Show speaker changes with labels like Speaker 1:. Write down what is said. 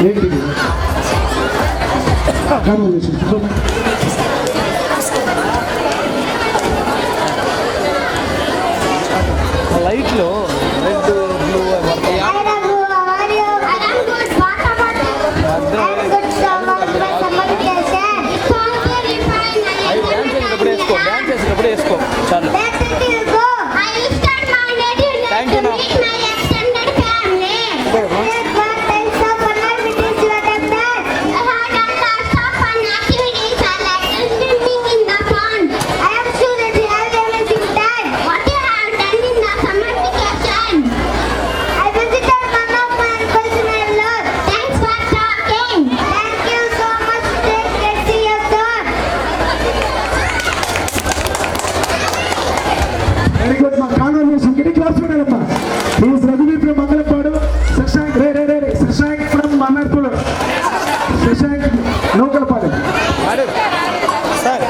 Speaker 1: ఏంటిది
Speaker 2: లైట్లో red blue dance చేసినప్పుడు వేసుకో చాలు. థ్యాంక్ యూ నా
Speaker 1: నౌకలపాడు
Speaker 2: సార్